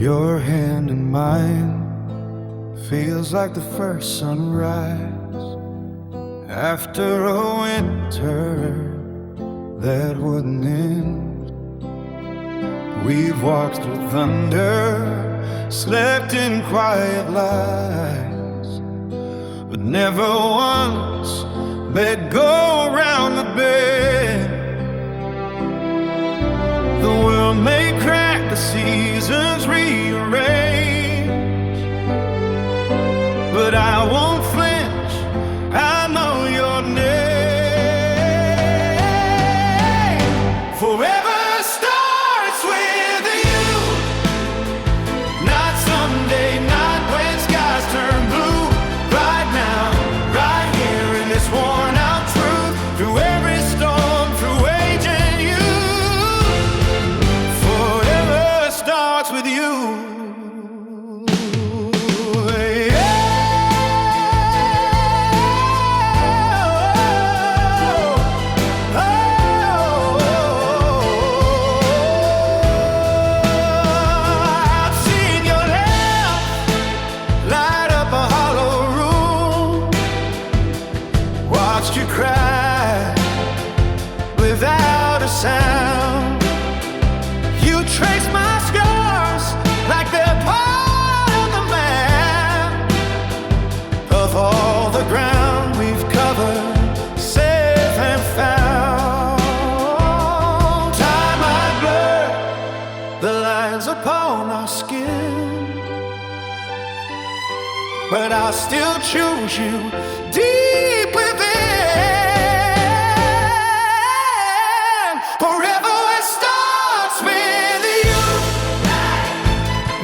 Your hand in mine feels like the first sunrise after a winter that wouldn't end. We've walked through thunder, slept in quiet lies, but never once let go around the bed. The world may crack, the seasons rearrange, but I won't flinch, I know your name. Forever starts with you, not someday, not when skies turn blue. Right now, right here in this worn out truth, through every storm, through age and youth. Forever starts with you. You cry without a sound. You trace my scars like they're part of the map of all the ground we've covered, safe and found. Time might blur the lines upon our skin, but I'll still choose you deep within. Forever it starts with you,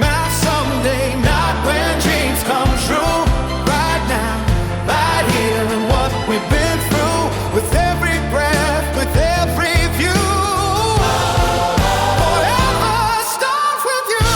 not someday, not when dreams come true. Right now, right here in what we've been through, with every breath, with every view. Forever starts with you.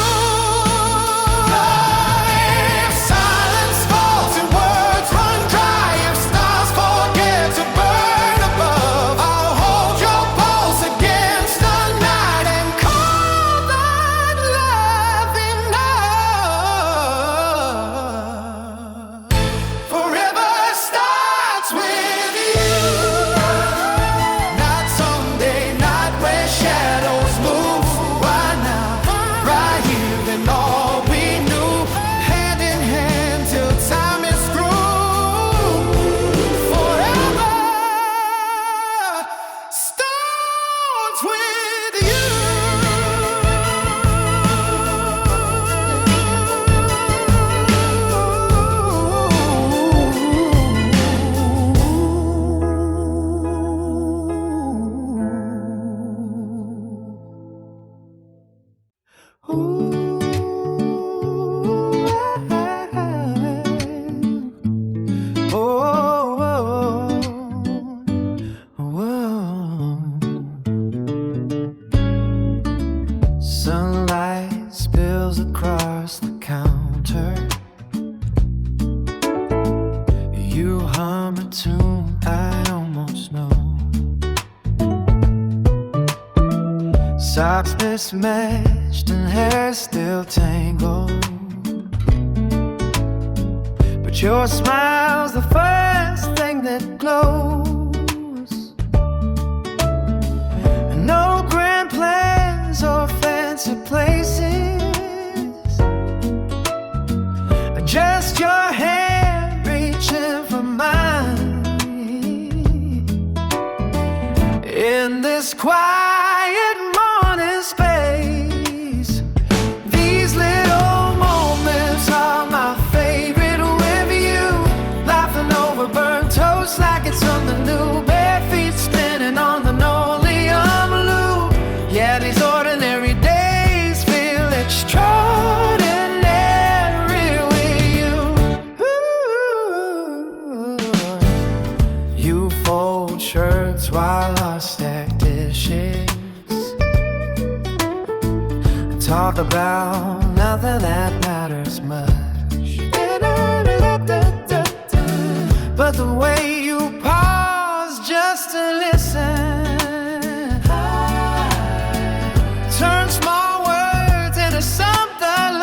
If silence falls and words run dry, if stars forget to burn above, I'll hold your pulse against the night and call that love enough. Forever starts with you, not someday, not where shadows move. Right now, right here in all we knew, hand in hand till time is through. Forever starts with you. Sunlight spills across the counter. You hum a tune I almost know. Socks mismatched and hair still tangled, but your smile's the first thing that glows. And no grand plans or fancy places, just your hand reaching for mine. In this quiet morning space, these little moments are my favorite with you. Laughing over burnt toast like it's something new. Bare feet spinning on the linoleum loop. Yeah, these ordinary days feel extraordinary with you. Ooh. You fold shirts while I stack dishes, talk about nothing that matters much, but the way you pause just to listen turns small words into something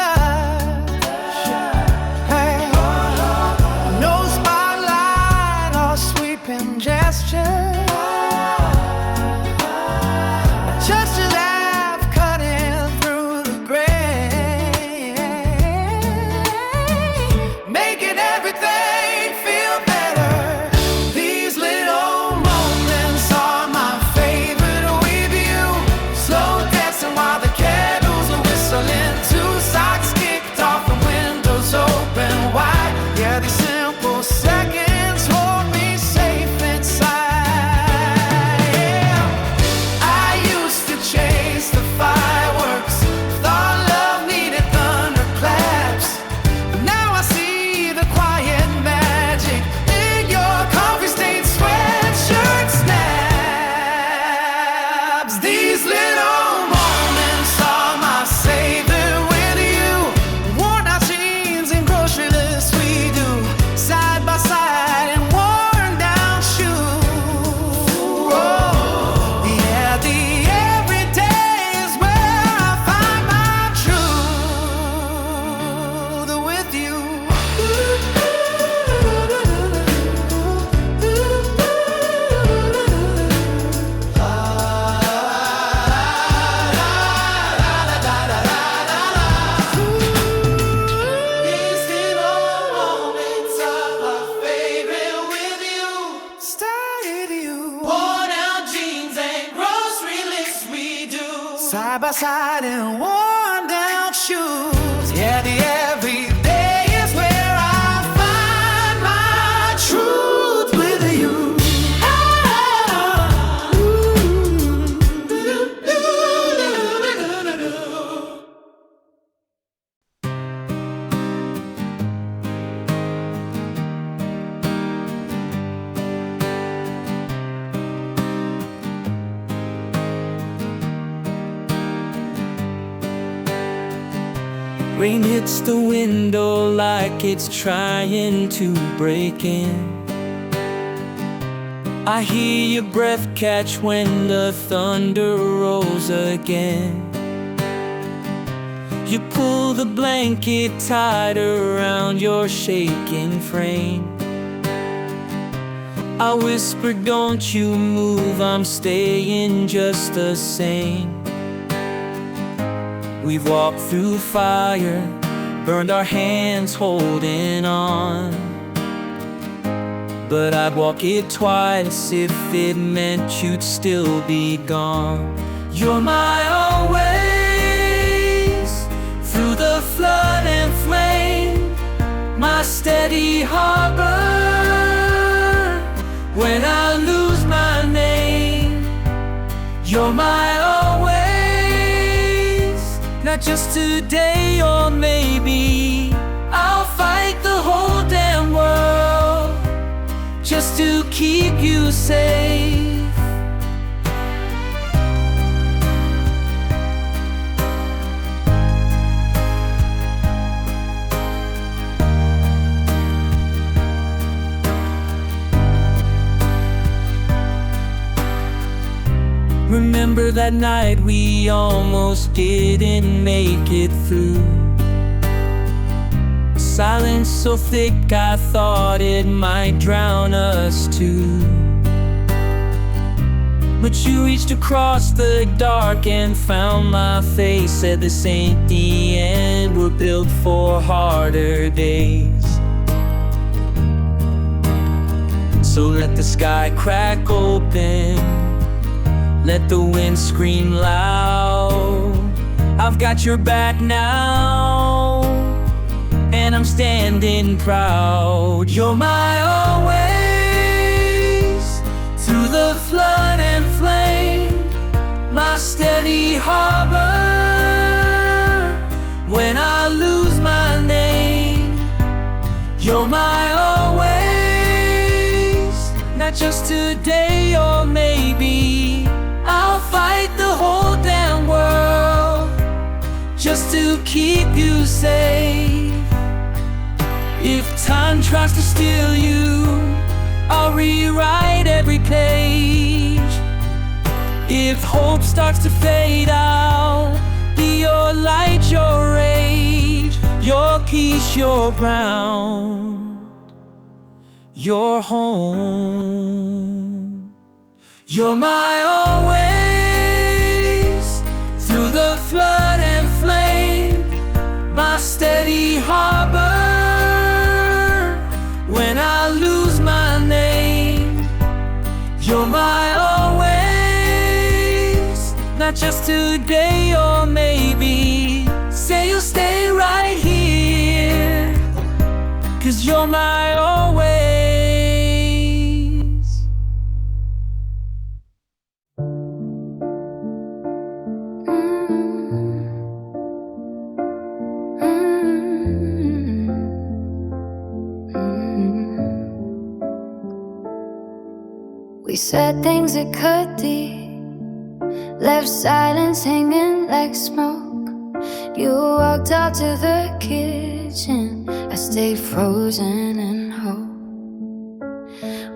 side by side in worn down shoes. Yeah, the everyday is where I find my truth with you. Rain hits the window like it's trying to break in. I hear your breath catch when the thunder rolls again. You pull the blanket tight around your shaking frame. I whisper, don't you move, I'm staying just the same. We've walked through fire, burned our hands holding on, but I'd walk it twice if it meant you'd still be gone. You're my always, through the flood and flame, my steady harbor when I lose my name. You're my always, not just today or maybe. I'll fight the whole damn world just to keep you safe. Remember that night we almost didn't make it through. Silence so thick I thought it might drown us too. But you reached across the dark and found my face. Said this ain't the end, we're built for harder days. So let the sky crack open, let the wind scream loud. I've got your back now, and I'm standing proud. You're my always, through the flood and flame, my steady harbor when I lose my name. You're my always, not just today or maybe. I'll fight the whole damn world just to keep you safe. If time tries to steal you, I'll rewrite every page. If hope starts to fade out, be your light, your rage, your peace, your ground, your home. You're my always, through the flood and flame, my steady harbor when I lose my name. You're my always, not just today or maybe. Say you'll stay right here, 'cause you're my always. We said things that could be, left silence hanging like smoke. You walked out to the kitchen, I stayed frozen in hope.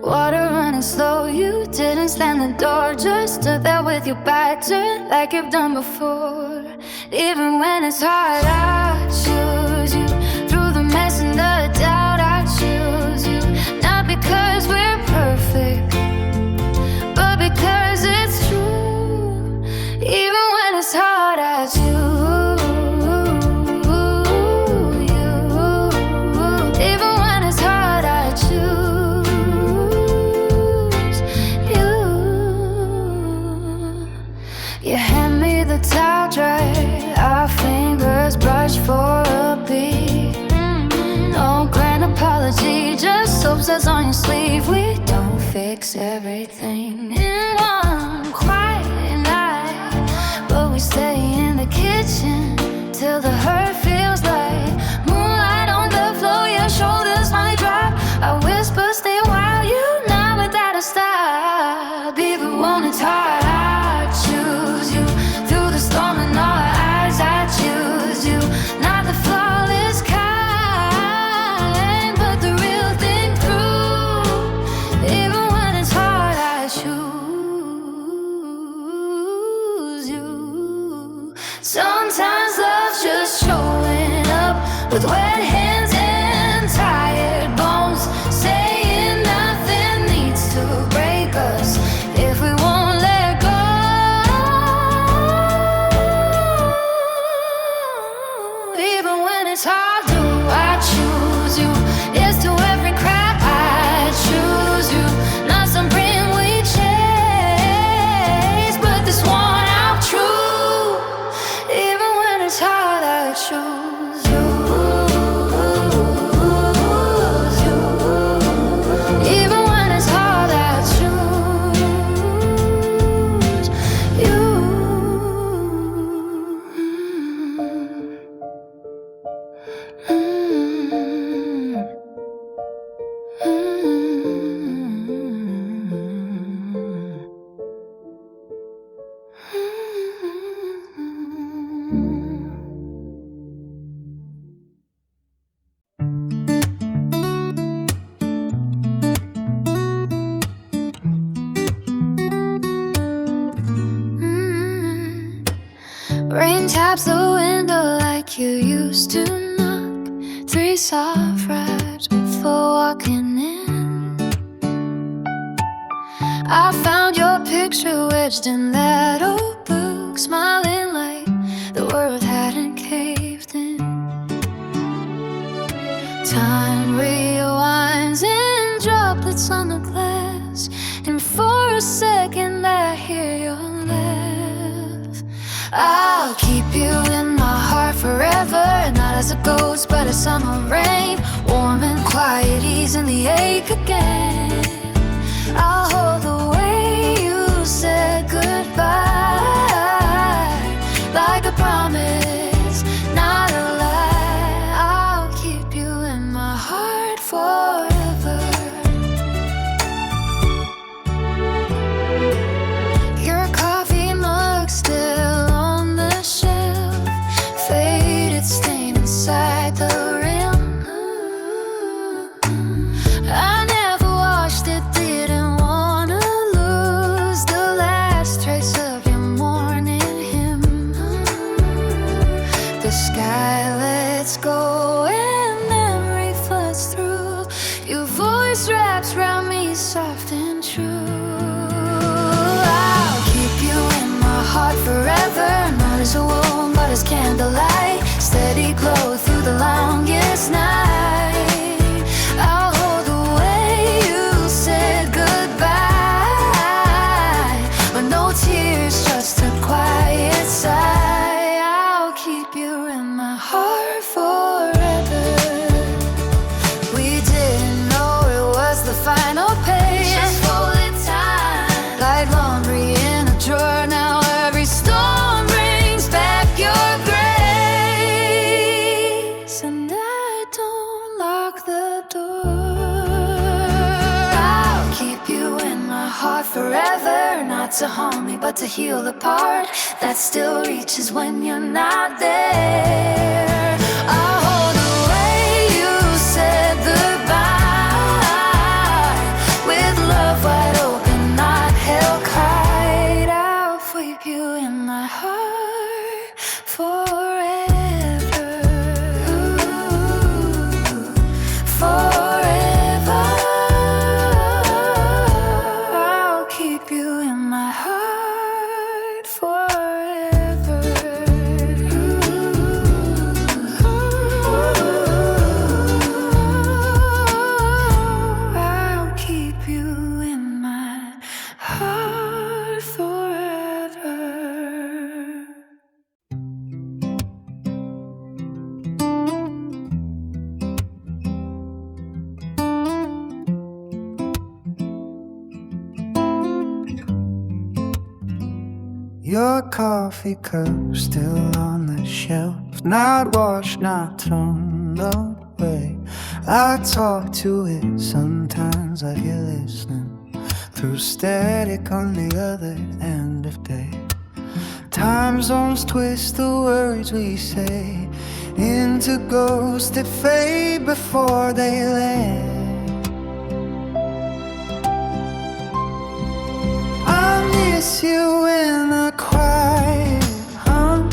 Water running slow, you didn't slam the door, just stood there with your back turned like you've done before. Even when it's hard, I choose you. Through the mess and the doubt, I choose you. Not because we're perfect, but because it's true. Even when it's hard, I choose you. Even when it's hard, I choose you. You hand me the towel, taps the window like you used to knock. 3 soft raps before walking in. I found your picture wedged in that old book, smiling like the world hadn't caved in. Time rewinds in droplets on the glass, and for a second I hear your laugh. I'll keep you in my heart forever, not as a ghost but as summer rain, warm and quiet, easing the ache again. I'll hold the way you said goodbye, like a promise, not a lie. I'll keep you in my heart forever. Your coffee mug still on the shelf, faded stain inside the rim. I never washed it, didn't wanna lose the last trace of your morning hymn. The sky lets go and memory floods through. Your voice wraps around me soft and true. I'll keep you in my heart forever, not as a wound but as candlelight, steady glow through the longest night. I'll hold the way you said goodbye, but no tears, just a quiet sigh. I'll keep you in my heart forever. We didn't know it was the final page, just folded time like laundry in a drawer. Now every storm brings back your grace, and I don't lock the door. I'll keep you in my heart forever, not to haunt me but to heal the part that still reaches when you're not there. I'll hold the way you said goodbye, with love wide open, not held tight. I'll keep you in my heart forever. Forever. I'll keep you in my heart forever. I'll keep you in my heart forever. Your coffee cup still on the shelf, not washed, not thrown away. I talk to it sometimes like you're listening through static on the other end of day. Time zones twist the words we say into ghosts that fade before they land. I miss you in the quiet hum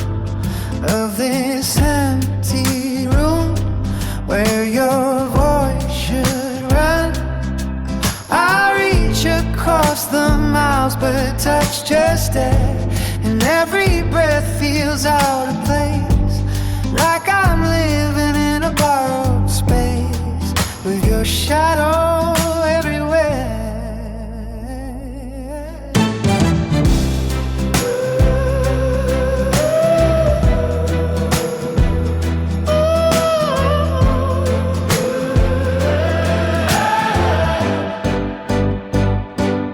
of this empty room where your voice should run. I reach across the miles but touch just air, and every breath feels out of place, like I'm living in a borrowed space with your shadow everywhere.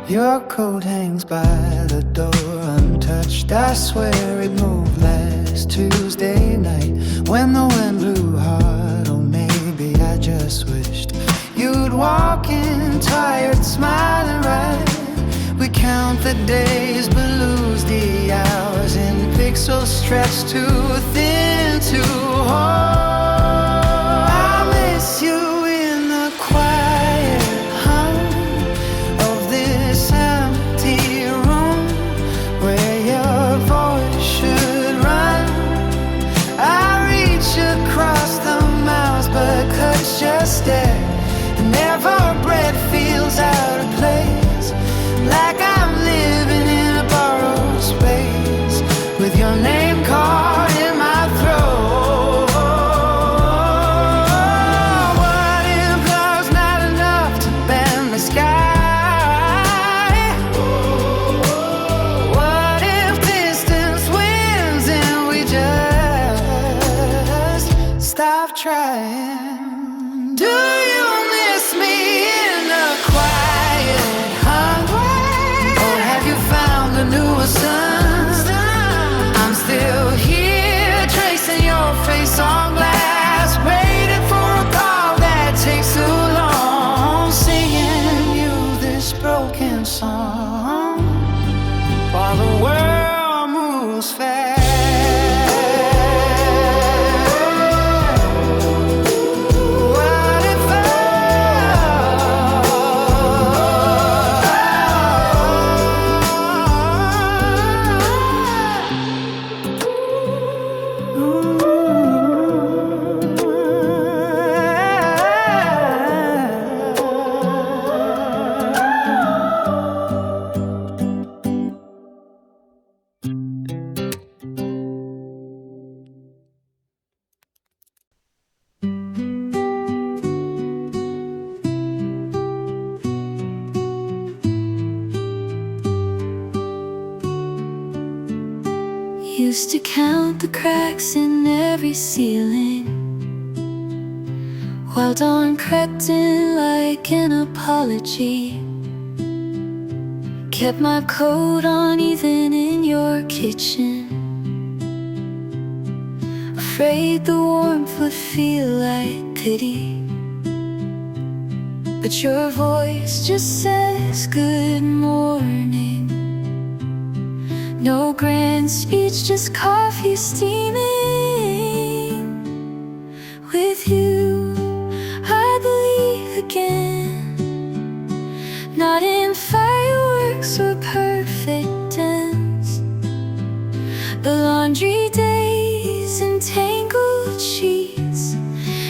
Your coat hangs by the door untouched. I swear it moved last Tuesday night when the wind blew hard. Oh, maybe I just wished you'd walk in tired, smiling right. We count the days but lose the hours in pixels stretched too thin to hold. I miss you in the quiet hum of this empty room where your voice should run. used to count the cracks in every ceiling, while dawn crept in like an apology. Kept my coat on even in your kitchen, afraid the warmth would feel like pity. But your voice just says good morning. No grand speech, just coffee steaming. With you, I believe again, not in fireworks or perfect ends, but laundry days and tangled sheets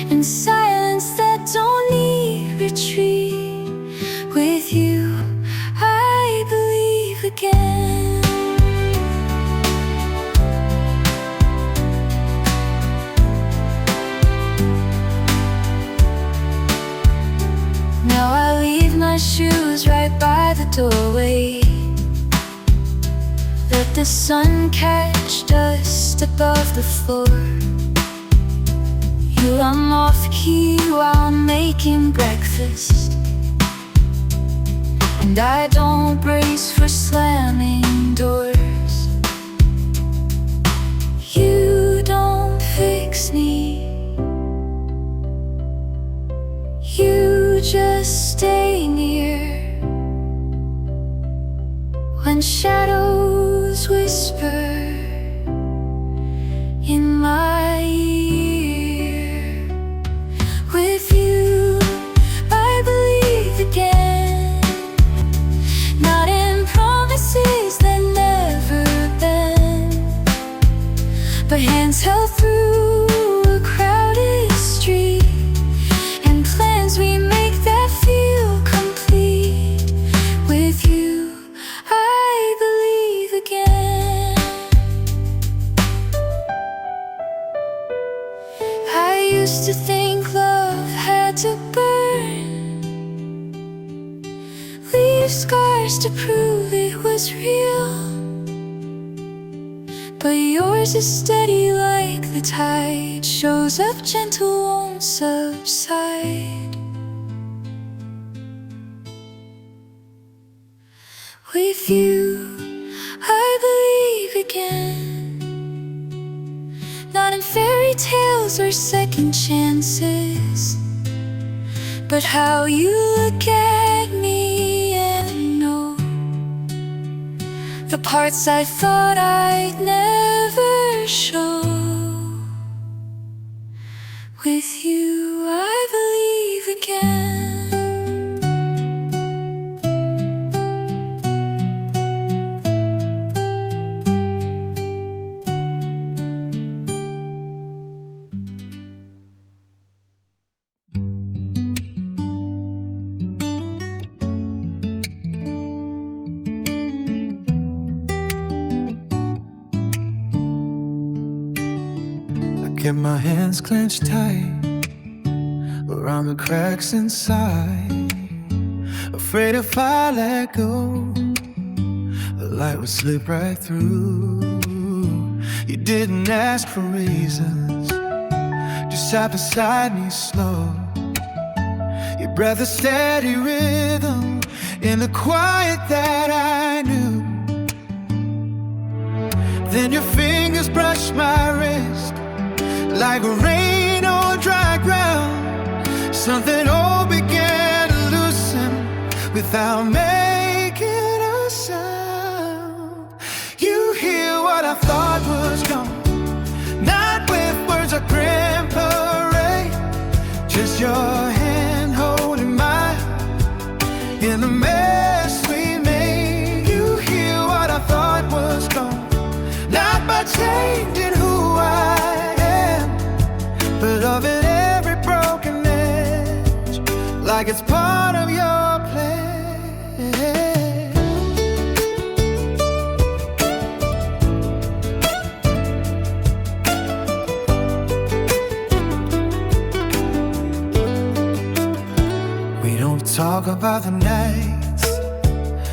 and silence that don't need retreat. With you, I believe again. Now I leave my shoes right by the doorway, let the sun catch dust above the floor. You run off key while making breakfast, and I don't brace for slamming doors. You don't fix me, you just stay near. When shadows whisper in my ear, with you I believe again, not in promises that never bend, but hands held through a crowded street, and plans we make that feel complete. With you, I believe again. I used to think love had to burn, leave scars to prove it was real, but yours is steady like the tide, shows up gentle, won't subside. With you, I believe again, not in fairy tales or second chances, but how you look at me and know the parts I thought I'd never show. With you, I believe again. Get my hands clenched tight around the cracks inside, afraid if I let go, the light would slip right through. You didn't ask for reasons, just sat beside me slow. Your breath a steady rhythm in the quiet that I knew. Then your fingers brushed my wrist like rain on dry ground. Something old began to loosen without making a sound. You hear what I thought was gone, not with words or grand parade, just your hand holding mine in the mess we made. You hear what I thought was gone, not by changing who I am, but loving every broken edge like it's part of your plan. We don't talk about the nights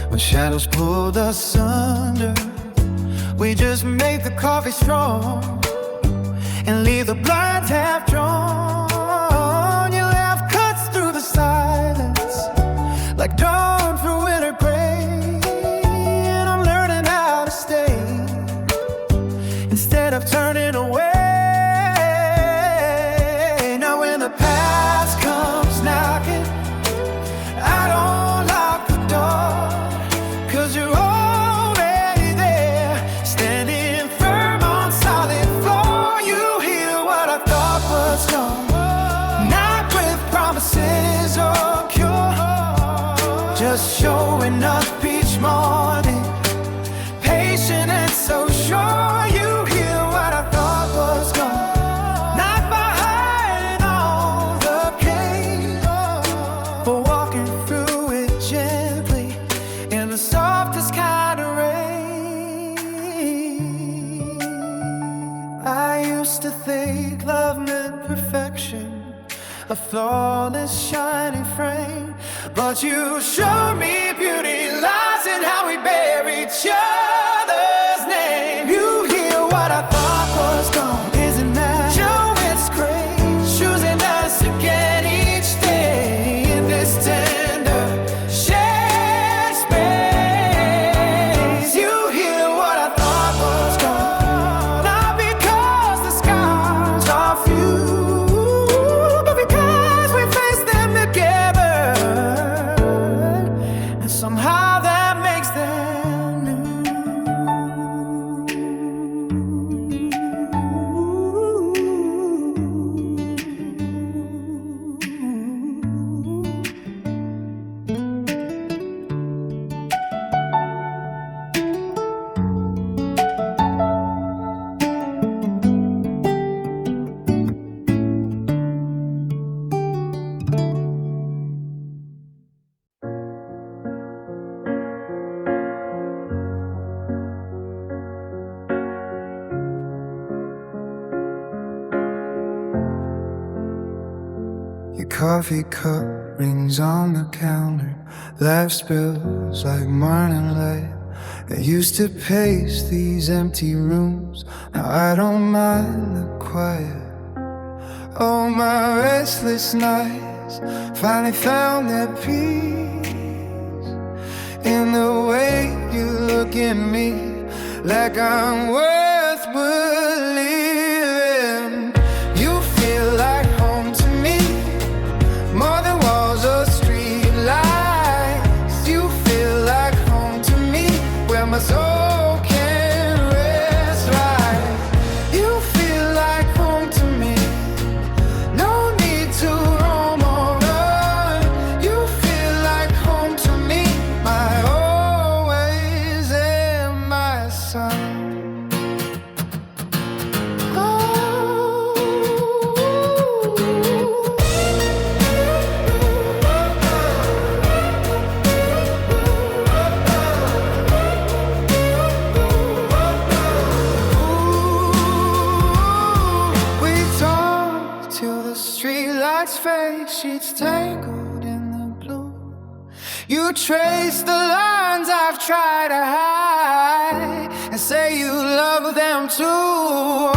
when shadows pulled us under, We just make the coffee strong and leave the blinds half drawn. You'll have cuts through the silence, like dawn through winter gray. And I'm learning how to stay instead of turning away. Now when the past comes knocking, I don't lock the door, 'cause you're already there, standing firm on solid floor. You hear what I thought was gone, not with promises or cure, just showing up each morning, patient and so sure. You hear what I thought was gone, not by hiding all the pain, but walking through it gently in the softest kind of rain. I used to think love meant perfection, a flawless shining frame, but you showed me beauty lies in how we bear each other's name. You hear what I thought was gone, isn't that sure it's great, choosing us again each day in this tender shared space. You hear what I thought was gone, not because the scars are few, but because we face them together, and somehow that makes them new. Your coffee cup rings on the counter, life spills like morning light. I used to pace these empty rooms, now I don't mind the quiet. Oh, my restless nights finally found their peace in the way you look at me, like I'm worth believing. You feel like home to me, more than walls or street lights. You feel like home to me, where my soul can rest right. You feel like home to me, no need to roam or run. You feel like home to me, my always and my son. We talk till the streetlights fade, sheets tangled in the blue. You trace the lines I've tried to hide, and say you love them too.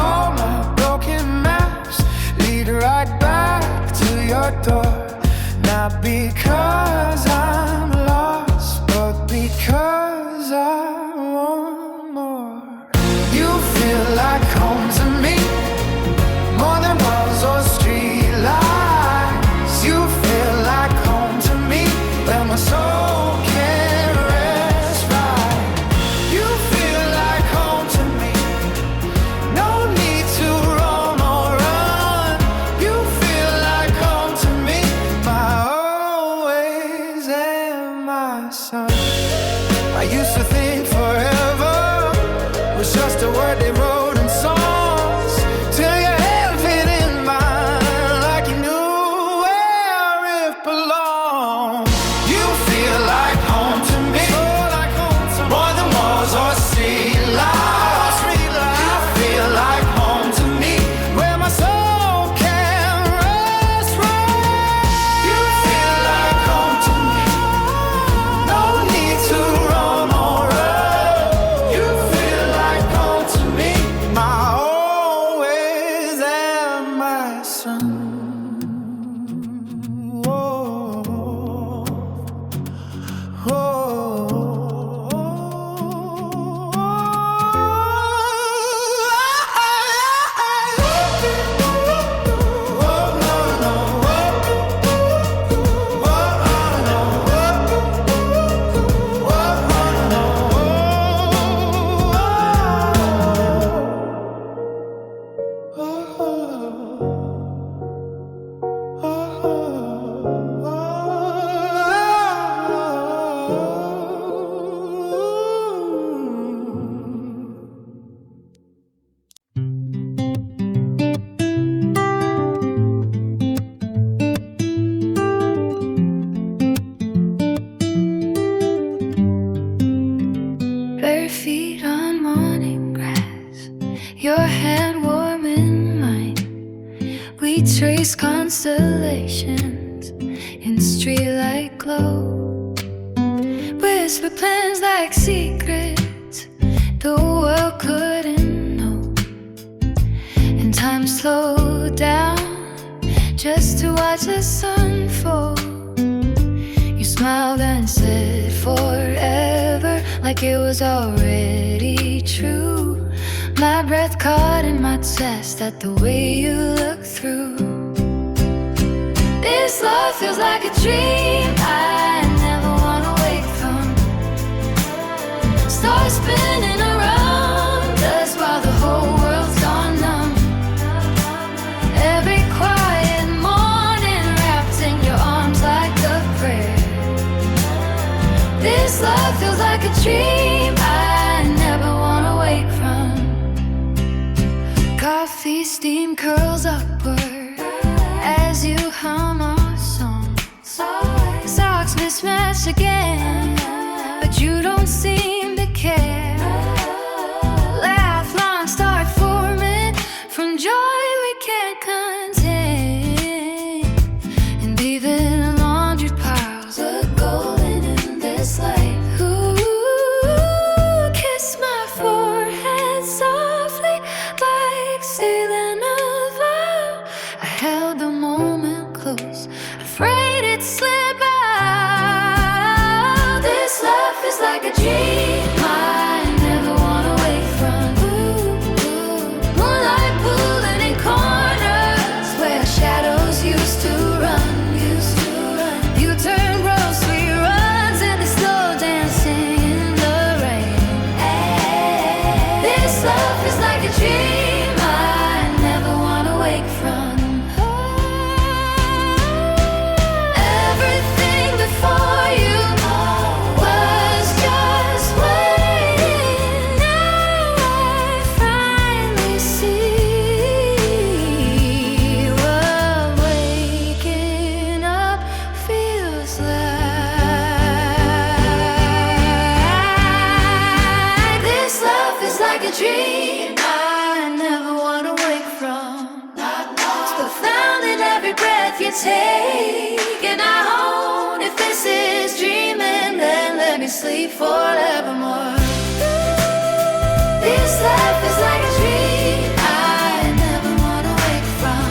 All my broken maps lead right back to your door, not because I'm lost, but because I want more. You feel like home to me, more than walls or street lights. You feel like home to me, where my soul can rest right. You feel like home to me, no need to roam or run. You feel like home to me, my always and my son. I used to think forever was just a word they wrote in songs, till you held it in mine like you knew where it belonged. You feel like home to me, more than walls or street lights. You feel like home to me, where my soul can rest right. You feel like home to me, no need to roam or run. You feel like home. constellations in streetlight glow. Whisper plans like secrets the world couldn't know. And time slowed down just to watch the sun fall. You smiled and said forever, like it was already true. My breath caught in my chest at the way you look through. This love feels like a dream I never wanna wake from. Stars spinning around us while the whole world's gone numb. Every quiet morning wrapped in your arms like a prayer. This love feels like a dream I never wanna wake from. Coffee steam curls upward as you hum our song. Socks mismatched again, but you don't seem to care. Laugh lines start forming from joy we can't contain. And even laundry piles look golden in this light. Ooh, kiss my forehead softly like sealing a vow. I held the moment close, afraid it'd slip out. This love is like a dream I never wanna wake from. Moonlight pooling in corners where shadows used to run. You turn grocery runs into slow dancing in the rain. This love is like a dream I never wanna wake from. Everything before you was just waiting. Now I finally see what waking up feels like. This love is like a dream I never wanna wake from. Still found in every breath you take, and I own if this is dreaming, then let me sleep forevermore. This life is like a dream I never wanna wake from.